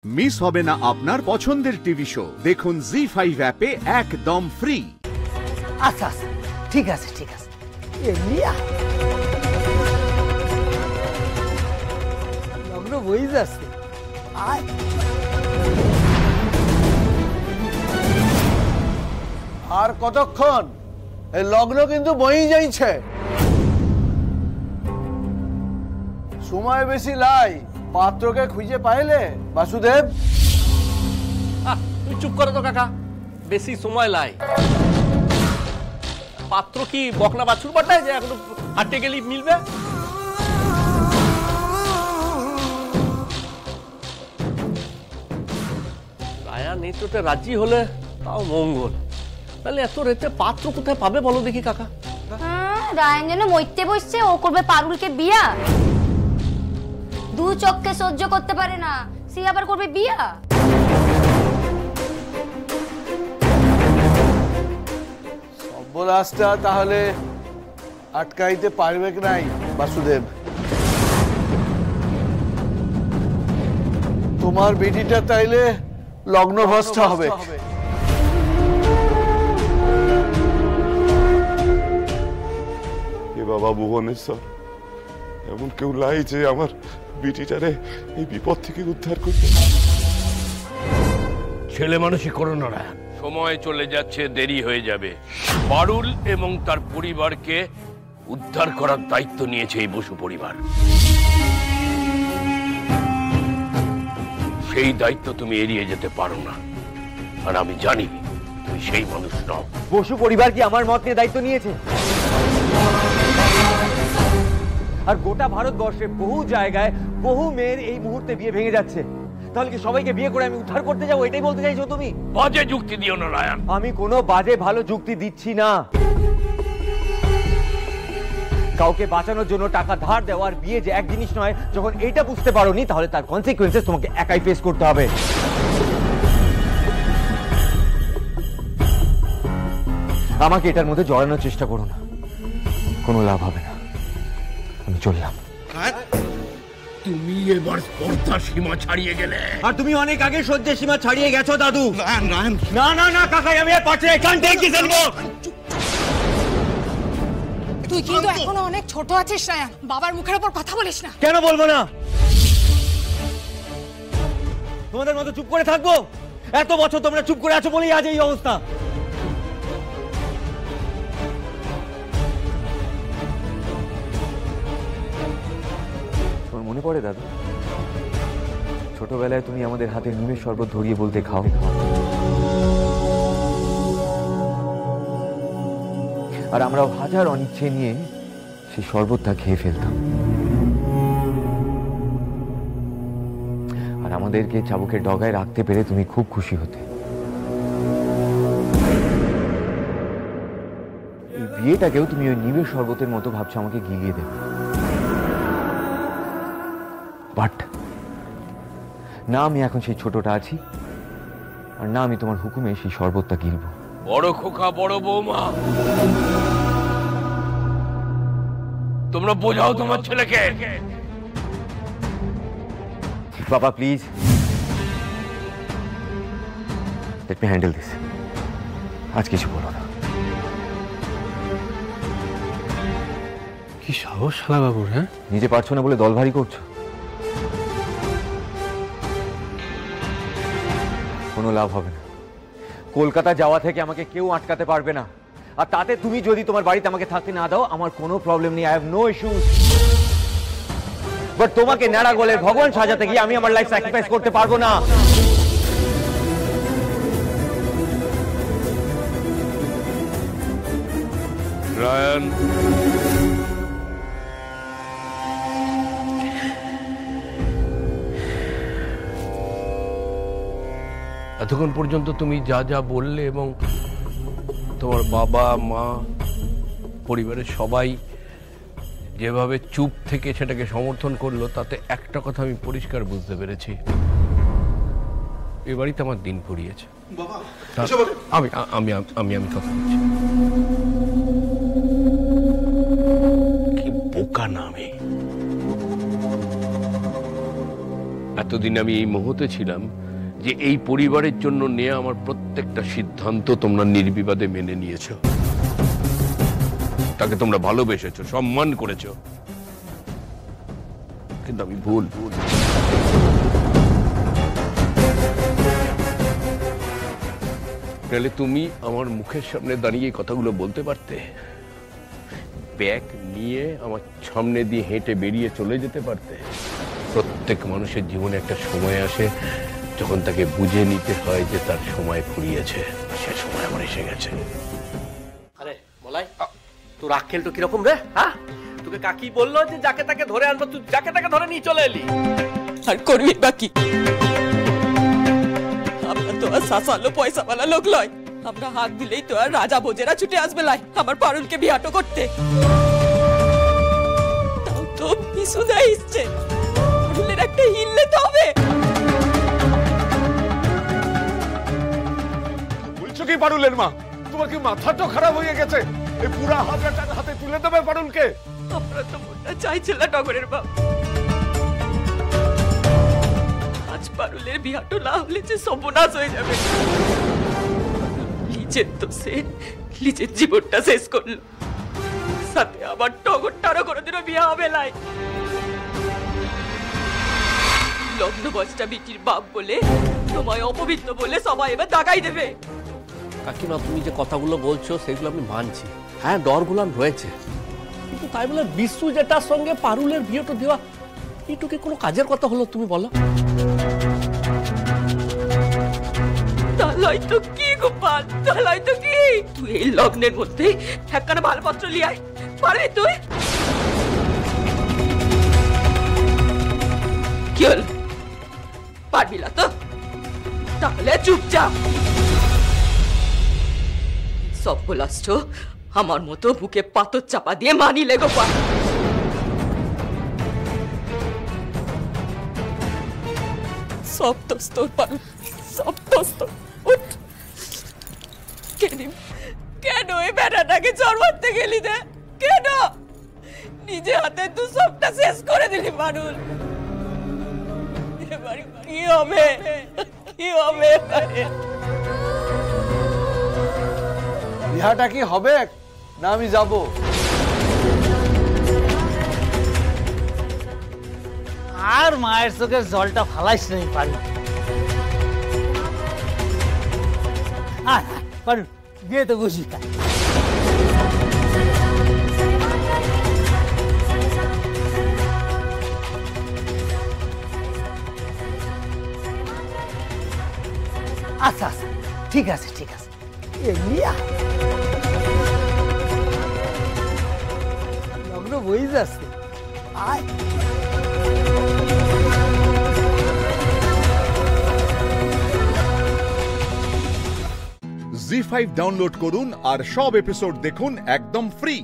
Miss হবে না আপনার পছন্দের টিভি শো। দেখুন জি5 অ্যাপে একদম ফ্রি। আচ্ছা আচ্ছা, ঠিক আছে ঠিক আছে। লগ্ন বই যাচ্ছে। আর কতক্ষণ? এই লগ্ন কিন্তু বই যাইছে। সময় বেশি লাই, পাত্রকে খুঁজে পাইলে বাসুদেব? তুমি চুপ করো তো কাকা, বেশি সময় লাই। পাত্র কি বকনা বাছুর পাঠায় যে এখন হাঁটতে গেলেই মিলবে? রায়া নেত্রতে রাজি হলে তাও মঙ্গল, তাহলে এত রেতে পাত্র কোথায় পাবে বলো দেখি কাকা? রায়ন যেন মইতে বসছে, ও করবে পারুলকে বিয়া। দু চক্ষে সহ্য করতে পারে না, সে আবার করবে বিয়া। সর্বনাশটা তাহলে আটকাইতে পারবে কি নাই বাসুদেব? তোমার বেটিটা তাইলে লগ্নভ্রষ্ট হবে। এ বাবা ভুবনেশ্বর, এমন কেউ লাই যে আমার বিটিটারে এই বিপদ থেকে উদ্ধার করবে। ছেলে মানুষই করো না রায়ন। সময় চলে যাচ্ছে, দেরি হয়ে যাবে। পারুল এবং তার পরিবারকে উদ্ধার করার দায়িত্ব নিয়েছে এই বসু পরিবার। সেই দায়িত্ব তুমি এড়িয়ে যেতে পারো না, আর আমি জানি তুমি সেই মানুষ নও। বসু পরিবার কি আমার মত নিয়ে দায়িত্ব নিয়েছে? আর গোটা ভারতবর্ষে বহু জায়গায় বহু মেয়ের এই মুহূর্তে বিয়ে ভেঙে যাচ্ছে, তাহলে কি সবাইকে বিয়ে করে আমি উদ্ধার করতে যাবো? এটাই বলতে চাইছো তুমি? বাজে যুক্তি দিও না রায়ন। আমি কোনো বাজে ভালো যুক্তি দিচ্ছি না। কাউকে বাঁচানোর জন্য টাকা ধার দেওয়ার বিয়ে যে এক জিনিস নয়, যখন এইটা বুঝতে পারোনি তাহলে তার কনসিকুয়েন্সেস তোমাকে একাই ফেস করতে হবে। আমাকে এটার মধ্যে জড়ানোর চেষ্টা করো না, কোনো লাভ হবে না। আমি চললাম। তুমি এবার স্পর্ধার সীমা ছাড়িয়ে গেলে। আর তুমি অনেক আগে সহ্যের সীমা ছাড়িয়ে গেছো দাদু। না না না কাকাই, আমি আর পারছি না। I can't take this anymore. তুই কিন্তু এখনো অনেক ছোট আছিস রায়ান, বাবার মুখের উপর কথা বলিস না। কেন বলবো না? তোমাদের মতো চুপ করে থাকবো? এত বছর তোমরা চুপ করে আছো বলেই আজ এই অবস্থা। তোমার মনে পড়ে দাদু, ছোটবেলায় তুমি আমাদের হাতে নিমের শরবত ধরিয়ে বলতে খাও, আর আমরাও হাজার অনিচ্ছে নিয়ে সেই শরবতটা খেয়ে ফেলতাম, আর আমাদেরকে চাবুকের ডগায় রাখতে পেরে তুমি খুব খুশি হতে। এই বিয়েটাকেও তুমি ওই নিমের শরবতের মতো ভাবছো আমাকে গিলিয়ে দেবে। বাট না, আমি এখন সেই ছোটটা আছি, আর না আমি তোমার হুকুমে সেই শরবতটা গিলবো। বড় খোকা, বড় বৌমা, তোমরা বোঝাও তোমার ছেলেকে। বাবা please, let me handle this. আজ কিছু বলো না। কি সাহস শালা বাবুর! হ্যাঁ, নিজে পারছো না বলে দল ভারী করছো। কোনো লাভ হবে না। কলকাতা যাওয়া থেকে আমাকে কেউ আটকাতে পারবে না, আর তাতে তুমি যদি তোমার বাড়িতে আমাকে থাকতে না দাও, আমার কোনো প্রবলেম নেই। I have no issues. But তোমাকে ন্যাড়া গোলের ভগবান সাজাতে গিয়ে আমি আমার লাইফ স্যাক্রিফাইস করতে পারবো না। রায়ন, এতক্ষণ পর্যন্ত তুমি যা যা বললে এবং তোমার বাবা মা পরিবারের সবাই যেভাবে চুপ থেকে সেটাকে সমর্থন করলো, তাতে একটা কথা আমি পরিষ্কার বুঝতে পেরেছি, এ বাড়িতে আমার দিন ফুরিয়েছে। আমি আমি আমি আমি কথা বলছি। কি বোকা না আমি! এতদিন আমি এই মুহূর্তে ছিলাম যে এই পরিবারের জন্য নেওয়া আমার প্রত্যেকটা সিদ্ধান্ত তোমরা নির্বিবাদে মেনে নিয়েছো, তাকে তোমরা ভালোবেসেছো, সম্মান করেছো। কিন্তু আমি ভুল তাহলে তুমি আমার মুখের সামনে দাঁড়িয়ে কথাগুলো বলতে পারতে, ব্যাগ নিয়ে আমার সামনে দিয়ে হেঁটে বেরিয়ে চলে যেতে পারতে। প্রত্যেক মানুষের জীবনে একটা সময় আসে যখন তাকে বুঝে নিতে হয় যে তার সময় ফুরিয়েছে, সে সময় আমার এসে গেছে। আরে বলাই, তোর আক্কেল তো কিরকম রে? হ্যাঁ, তোকে কাকি বললো যে যাকে তাকে ধরে আনবো, তুই যাকে তাকে ধরে নিয়ে চলে এলি। আর করবি বাকি? আমরা তো আর সাসালো পয়সাওয়ালা লোক লয়, আমরা হাত দিলেই তো আর রাজা ভোজেরা ছুটে আসবে লাই আমার পারুলকে বিয়াটো করতে। তাও তো বিশুদা ইচ্ছে, পারুলের একটা হিললে তো হবে। বলছো কি পারুলের মা? তোমার কি মাথাটা খারাপ হয়ে গেছে? এই পুরা হাজারটা হাতে তুলে দেবে পারুলকে? আমরা তো মনটা চাইছিল টগরের বাপ, আজ পারুলের বিয়াটো না হলে যে সর্বনাশ হয়ে যাবে। লিজের তো সে লিজের জীবনটা শেষ করলো, সাথে আবার টগরটারও কোনোদিনও বিয়ে হবে লাই। লগ্ন বয়সটা বিটির বাপ বলে, তোমায় অপবিত্র বলে সবাই এবার দাগাই দেবে। কাকিমা, তুমি যে কথাগুলো বলছো সেগুলো আমি মানছি, হ্যাঁ ডরগুলান রয়েছে, কিন্তু তাই বলে বিশু যেটার সঙ্গে পারুলের বিয়েটা দেওয়া এটুকে কোনো কাজের কথা হলো? তুমি বলো। তাহলে তো কি গোপাল, তাহলে তো কি তুই এই লগ্নের মধ্যে একখানা ভালপত্র লিয়ে আয়, পারবি তুই? কি হল, পারবি না তো? তাহলে চুপচাপ সব বলাচ্ছ আমার মতো বুকে পাথর চাপা দিয়ে মানিলে গোপাল। সব দোষ তোর পারু, সব দোষ তোর। উঠ, কেন এই বেড়াটাকে জন্মাতে গেলি রে? কেন নিজে হাতে তুই সবটা শেষ করে দিলি পারুল? এবারে কি হবে, কি হবে? বিহাটা কি হবে না আমি যাব? আর মায়ের চোখের জলটা ফালাইস নাই পারু। পারু বিয়ে তো বুঝি তা। আচ্ছা আচ্ছা, ঠিক আছে ঠিক আছে। লগ্ন বই যাচ্ছে, আয়। জি5 ডাউনলোড করুন আর সব এপিসোড দেখুন একদম ফ্রি।